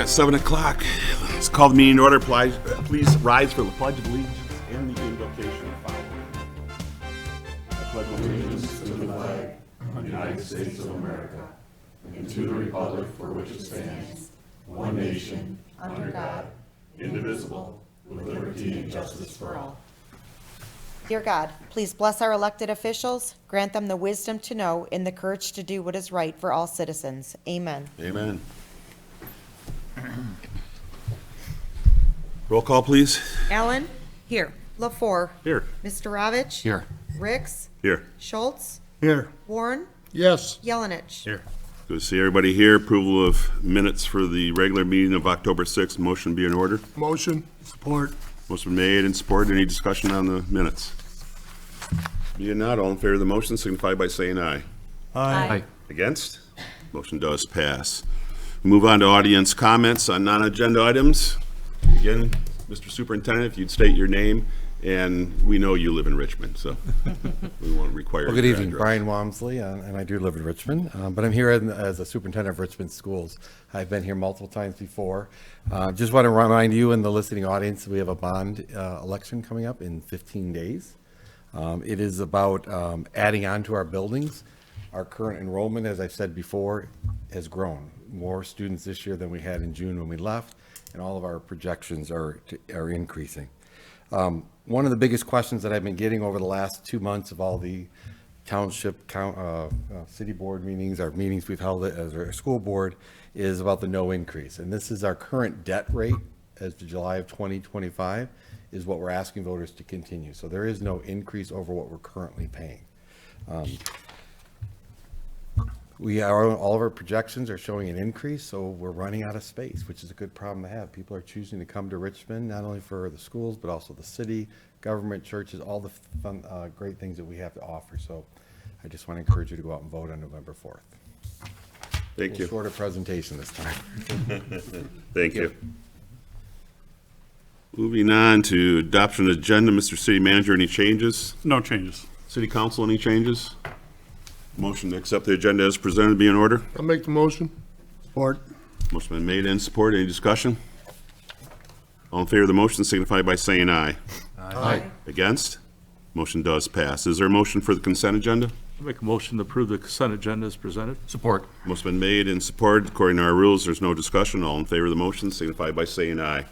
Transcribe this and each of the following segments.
7 o'clock. Let's call the meeting to order. Please rise for the Pledge of Allegiance and the invocation following. I pledge allegiance to the flag of the United States of America and to the republic for which it stands, one nation, under God, indivisible, with liberty and justice for all. Dear God, please bless our elected officials, grant them the wisdom to know and the courage to do what is right for all citizens. Amen. Amen. Roll call, please. Allen? Here. LaFour? Here. Mr. Ravitch? Here. Ricks? Here. Schultz? Here. Warren? Yes. Yelenich? Here. Good to see everybody here. Approval of minutes for the regular meeting of October 6th. Motion be in order. Motion. Support. Motion made and supported. Any discussion on the minutes? Being not, all in favor of the motion signify by saying aye. Aye. Against? Motion does pass. Move on to audience comments on non-agenda items. Again, Mr. Superintendent, if you'd state your name, and we know you live in Richmond, so we won't require. Well, good your evening, address. Brian Walmsley, and I do live in Richmond, but I'm here as a superintendent of Richmond schools. I've been here multiple times before. Just want to remind you and the listening audience, we have a bond election coming up in 15 days. It is about adding on to our buildings. Our current enrollment, as I've said before, has grown. More students this year than we had in June when we left, and all of our projections are increasing. One of the biggest questions that I've been getting over the last 2 months of all the township, city board meetings, our meetings we've held as our school board, is about the no increase. And this is our current debt rate as of July of 2025 is what we're asking voters to continue. So there is no increase over what we're currently paying. All of our projections are showing an increase, so we're running out of space, which is a good problem to have. People are choosing to come to Richmond, not only for the schools, but also the city, government, churches, all the fun, great things that we have to offer. So I just want to encourage you to go out and vote on November 4th. Thank you. Shorter presentation this time. Thank you. Moving on to adoption agenda, Mr. City Manager, any changes? No changes. City Council, any changes? Motion to accept the agenda as presented be in order. I'll make the motion. Support. Motion been made and support. Any discussion? All in favor of the motion signify by saying aye. Aye. Against? Motion does pass. Is there a motion for the consent agenda? I'll make a motion to approve the consent agenda as presented. Support. Motion been made and supported. According to our rules, there's no discussion. All in favor of the motion signify by saying aye.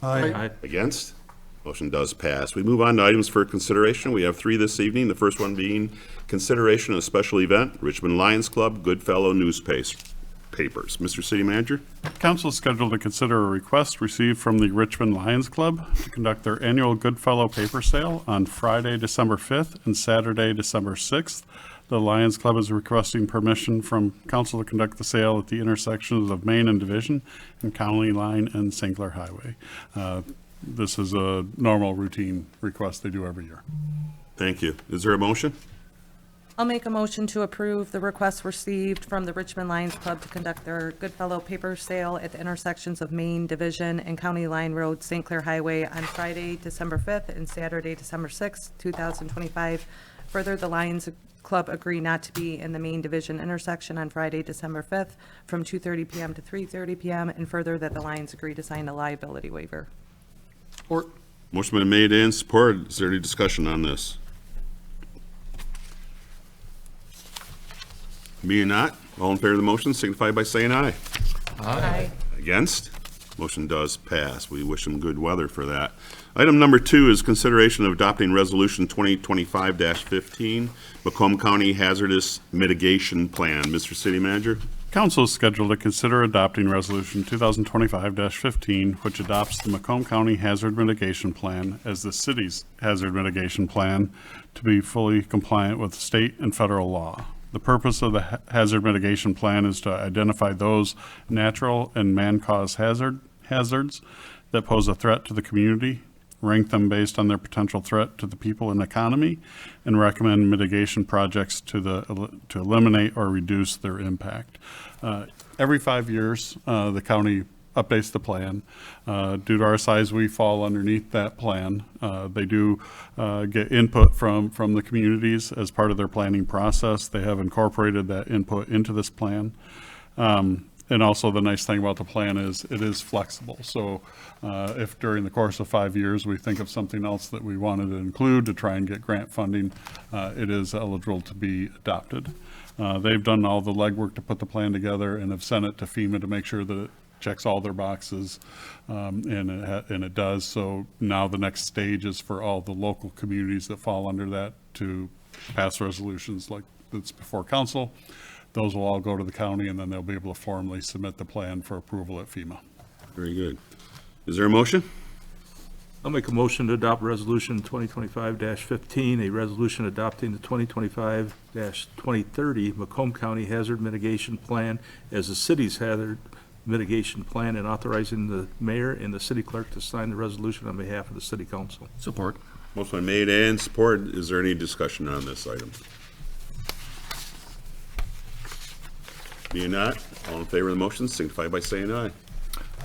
Aye. Against? Motion does pass. We move on to items for consideration. We have 3 this evening. The first one being consideration of a special event, Richmond Lions Club, Goodfellow newspapers. Mr. City Manager? Council is scheduled to consider a request received from the Richmond Lions Club to conduct their annual Goodfellow paper sale on Friday, December 5th and Saturday, December 6th. The Lions Club is requesting permission from council to conduct the sale at the intersections of Main and Division and County Line and St. Clair Highway. This is a normal routine request they do every year. Thank you. Is there a motion? I'll make a motion to approve the request received from the Richmond Lions Club to conduct their Goodfellow paper sale at the intersections of Main Division and County Line Road, St. Clair Highway on Friday, December 5th and Saturday, December 6th, 2025. Further, the Lions Club agree not to be in the Main Division intersection on Friday, December 5th from 2:30 p.m. to 3:30 p.m. and further that the Lions agree to sign a liability waiver. Support. Motion been made and supported. Is there any discussion on this? Being not, all in favor of the motion signify by saying aye. Aye. Against? Motion does pass. We wish them good weather for that. Item number 2 is consideration of adopting Resolution 2025-15, Macomb County Hazardous Mitigation Plan. Mr. City Manager? Council is scheduled to consider adopting Resolution 2025-15, which adopts the Macomb County Hazard Mitigation Plan as the city's hazard mitigation plan to be fully compliant with state and federal law. The purpose of the hazard mitigation plan is to identify those natural and man-caused hazards that pose a threat to the community, rank them based on their potential threat to the people and economy, and recommend mitigation projects to eliminate or reduce their impact. Every 5 years, the county updates the plan. Due to our size, we fall underneath that plan. They do get input from the communities as part of their planning process. They have incorporated that input into this plan. And also the nice thing about the plan is it is flexible. So if during the course of 5 years, we think of something else that we wanted to include to try and get grant funding, it is eligible to be adopted. They've done all the legwork to put the plan together and have sent it to FEMA to make sure that it checks all their boxes, and it does. So now the next stage is for all the local communities that fall under that to pass resolutions like that's before council. Those will all go to the county, and then they'll be able to formally submit the plan for approval at FEMA. Very good. Is there a motion? I'll make a motion to adopt Resolution 2025-15, a resolution adopting the 2025-2030 Macomb County Hazard Mitigation Plan as the city's hazard mitigation plan, and authorizing the mayor and the city clerk to sign the resolution on behalf of the city council. Support. Motion been made and supported. Is there any discussion on this item? Being not, all in favor of the motion signify by saying aye.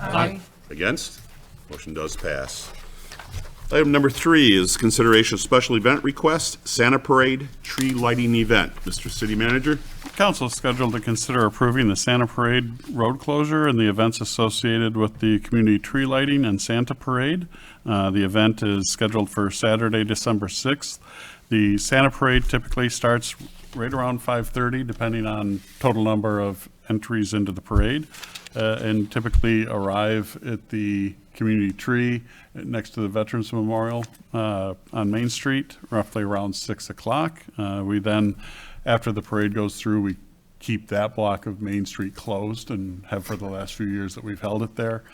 Aye. Against? Motion does pass. Item number 3 is consideration of special event request, Santa Parade Tree Lighting Event. Mr. City Manager? Council is scheduled to consider approving the Santa Parade road closure and the events associated with the community tree lighting and Santa Parade. The event is scheduled for Saturday, December 6th. The Santa Parade typically starts right around 5:30, depending on total number of entries into the parade, and typically arrive at the community tree next to the Veterans Memorial on Main Street, roughly around 6 o'clock. We then, after the parade goes through, we keep that block of Main Street closed, and have for the last few years that we've held it there.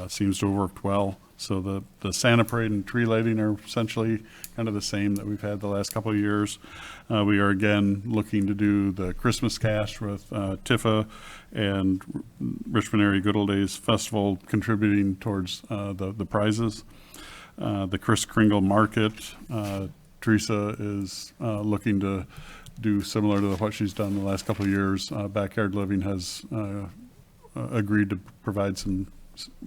Seems to have worked well. So the Santa Parade and tree lighting are essentially kind of the same that we've had the last couple of years. We are again looking to do the Christmas cash with Tifa and Richmond Area Good Old Days Festival contributing towards the prizes. The Kris Kringle Market, Teresa is looking to do similar to what she's done the last couple of years. Backyard Living has agreed to provide some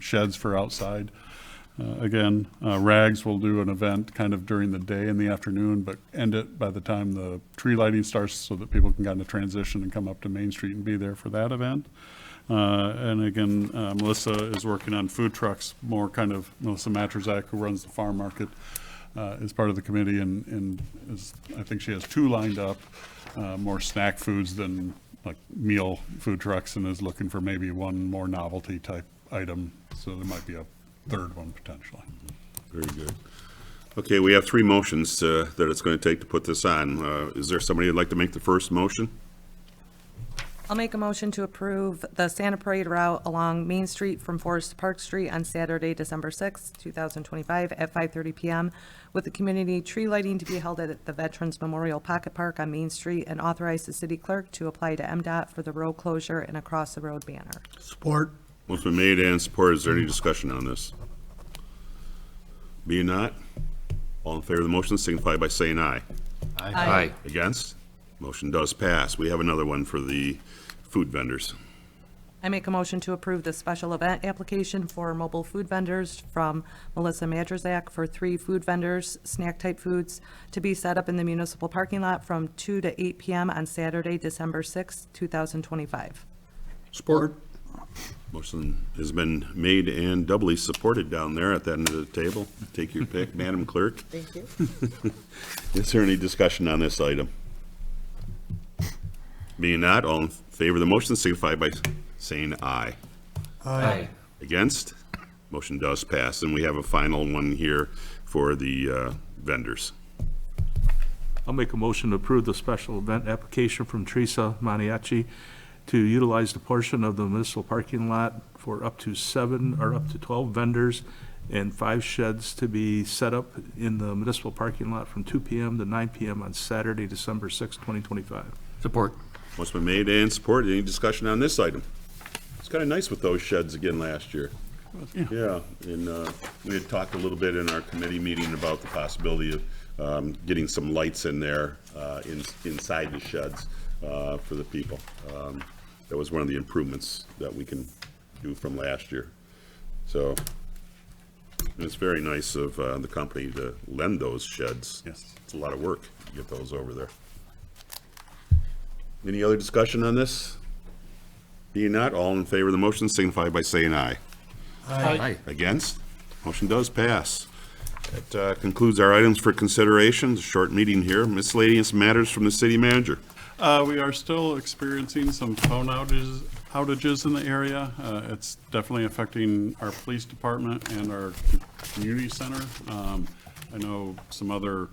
sheds for outside. Again, Rags will do an event kind of during the day in the afternoon, but end it by the time the tree lighting starts so that people can kind of transition and come up to Main Street and be there for that event. And again, Melissa is working on food trucks, more kind of Melissa Matrazak, who runs the farm market, is part of the committee, and I think she has 2 lined up, more snack foods than like meal food trucks, and is looking for maybe one more novelty type item. So there might be a 3rd one potentially. Very good. Okay, we have 3 motions that it's going to take to put this on. Is there somebody who'd like to make the first motion? I'll make a motion to approve the Santa Parade route along Main Street from Forest to Park Street on Saturday, December 6th, 2025 at 5:30 p.m. with the community tree lighting to be held at the Veterans Memorial Pocket Park on Main Street, and authorize the city clerk to apply to MDOT for the road closure and across the road banner. Support. Motion been made and supported. Is there any discussion on this? Being not, all in favor of the motion signify by saying aye. Aye. Against? Motion does pass. We have another one for the food vendors. I make a motion to approve the special event application for mobile food vendors from Melissa Madrazak for 3 food vendors, snack-type foods, to be set up in the municipal parking lot from 2 to 8 p.m. on Saturday, December 6th, 2025. Support. Motion has been made and doubly supported down there at that end of the table. Take your pick, Madam Clerk. Thank you. Is there any discussion on this item? Being not, all in favor of the motion signify by saying aye. Aye. Against? Motion does pass. And we have a final one here for the vendors. I'll make a motion to approve the special event application from Teresa Maniaci to utilize the portion of the municipal parking lot for up to 7 or up to 12 vendors and 5 sheds to be set up in the municipal parking lot from 2 p.m. to 9 p.m. on Saturday, December 6, 2025. Support. Motion been made and supported. Any discussion on this item? It's kind of nice with those sheds again last year. Yeah, and we had talked a little bit in our committee meeting about the possibility of getting some lights in there inside the sheds for the people. That was one of the improvements that we can do from last year. So it's very nice of the company to lend those sheds. Yes. It's a lot of work to get those over there. Any other discussion on this? Being not, all in favor of the motion signify by saying aye. Aye. Against? Motion does pass. That concludes our items for consideration. It's a short meeting here. Miscellaneous matters from the city manager. We are still experiencing some phone outages in the area. It's definitely affecting our police department and our community center. I know some other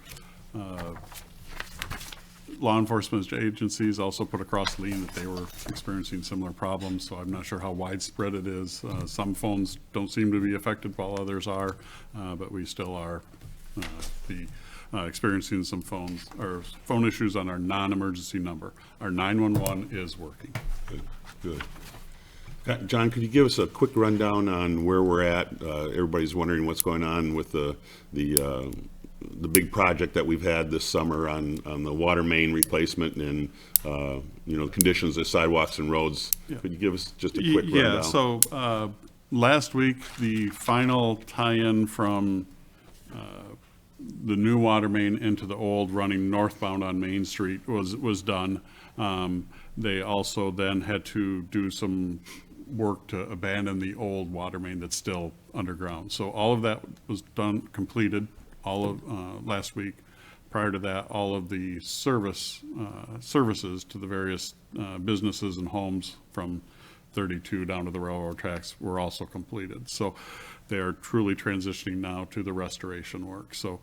law enforcement agencies also put across the lien that they were experiencing similar problems, so I'm not sure how widespread it is. Some phones don't seem to be affected while others are, but we still are experiencing some phone issues on our non-emergency number. Our 911 is working. Good. John, could you give us a quick rundown on where we're at? Everybody's wondering what's going on with the big project that we've had this summer on the water main replacement and, the conditions of sidewalks and roads. Yeah. Could you give us just a quick rundown? Yeah, so last week, the final tie-in from the new water main into the old running northbound on Main Street was done. They also then had to do some work to abandon the old water main that's still underground. So all of that was done, completed, all of last week. Prior to that, all of the services to the various businesses and homes from 32 down to the railroad tracks were also completed. So they are truly transitioning now to the restoration work. So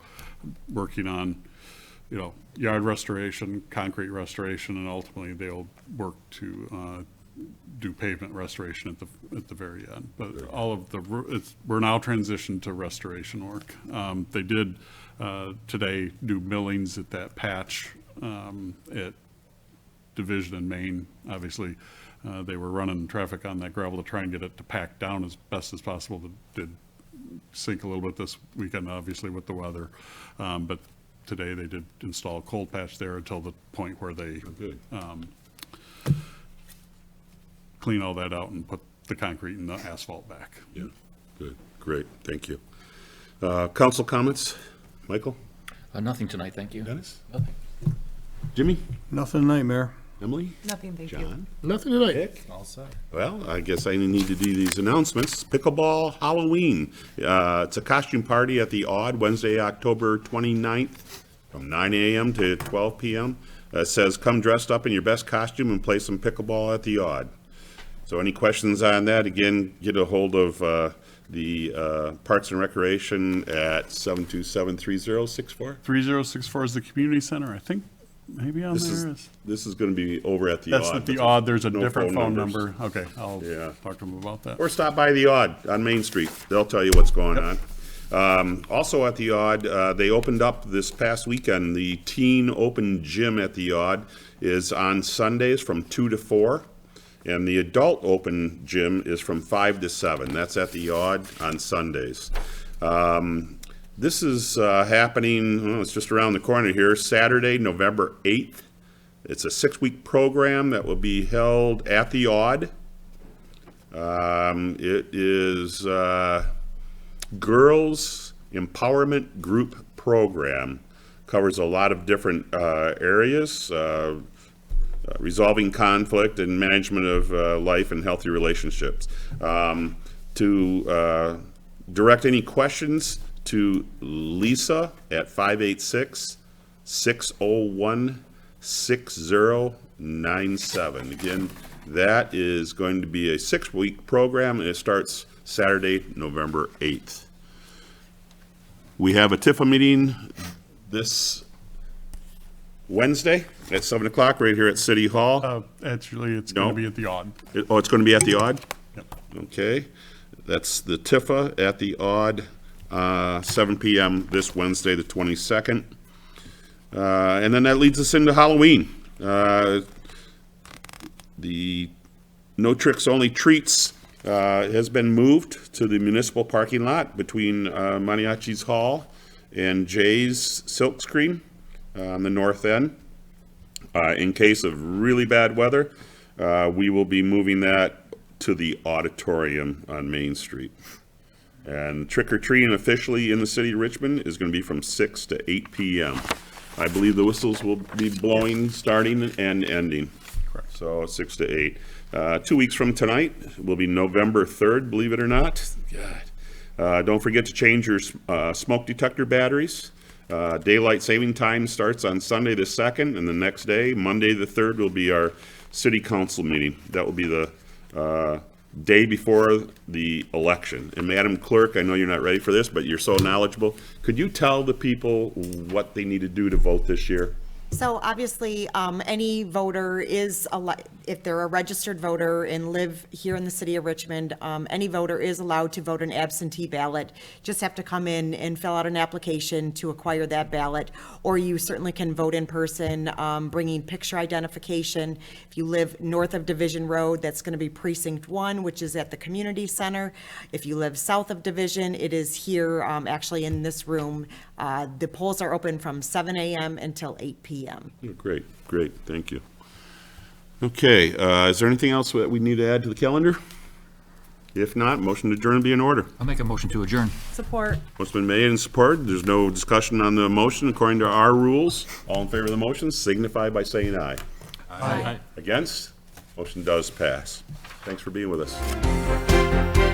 working on, yard restoration, concrete restoration, and ultimately they'll work to do pavement restoration at the very end. But all of we're now transitioned to restoration work. They did today do millings at that patch at Division and Main. Obviously, they were running traffic on that gravel to try and get it to pack down as best as possible. It did sink a little bit this weekend, obviously, with the weather. But today they did install a cold patch there until the point where they clean all that out and put the concrete and the asphalt back. Yeah, good, great, thank you. Council comments? Michael? Nothing tonight, thank you. Dennis? Nothing. Jimmy? Nothing tonight, Mayor. Emily? Nothing, thank you. John? Nothing tonight. Dick? All set. Well, I guess I need to do these announcements. Pickleball Halloween. It's a costume party at the Odd, Wednesday, October 29th, from 9 a.m. to 12 p.m. It says, come dressed up in your best costume and play some pickleball at the Odd. So any questions on that, again, get a hold of the Parks and Recreation at 727-3064. 3064 is the community center, I think. Maybe on there is. This is going to be over at the That's Odd. at the Odd. There's a No different phone numbers. number. Okay, I'll Yeah. talk to them about that. Or stop by the Odd on Main Street. They'll tell you what's going on. Also at the Odd, they opened up this past weekend. The Teen Open Gym at the Odd is on Sundays from 2 to 4. And the Adult Open Gym is from 5 to 7. That's at the Odd on Sundays. This is happening, it's just around the corner here, Saturday, November 8th. It's a 6-week program that will be held at the Odd. It is Girls Empowerment Group Program. Covers a lot of different areas, resolving conflict and management of life and healthy relationships. To direct any questions to Lisa at 586-601-6097. Again, that is going to be a 6-week program, and it starts Saturday, November 8th. We have a TIFA meeting this Wednesday at 7 o'clock right here at City Hall. Actually, it's going No. to be at the Odd. It's going to be at the Odd? Yep. Okay. That's the TIFA at the Odd, 7 p.m. this Wednesday, the 22nd. And then that leads us into Halloween. The No Tricks Only Treats has been moved to the municipal parking lot between Maniachi's Hall and Jay's Silkscreen on the north end. In case of really bad weather, we will be moving that to the auditorium on Main Street. And trick-or-treating officially in the city of Richmond is going to be from 6 to 8 p.m. I believe the whistles will be blowing, starting and ending. So 6 to 8. 2 weeks from tonight will be November 3rd, believe it or not. God. Don't forget to change your smoke detector batteries. Daylight saving time starts on Sunday the 2nd, and the next day, Monday the 3rd, will be our city council meeting. That will be the day before the election. And Madam Clerk, I know you're not ready for this, but you're so knowledgeable. Could you tell the people what they need to do to vote this year? So obviously, any voter is, if they're a registered voter and live here in the city of Richmond, any voter is allowed to vote an absentee ballot. Just have to come in and fill out an application to acquire that ballot, or you certainly can vote in person, bringing picture identification. If you live north of Division Road, that's going to be Precinct 1, which is at the community center. If you live south of Division, it is here, actually in this room. The polls are open from 7 a.m. until 8 p.m. Great, great, thank you. Okay, is there anything else that we need to add to the calendar? If not, motion to adjourn will be in order. I'll make a motion to adjourn. Support. What's been made and supported, there's no discussion on the motion according to our rules. All in favor of the motion signify by saying aye. Aye. Against? Motion does pass. Thanks for being with us.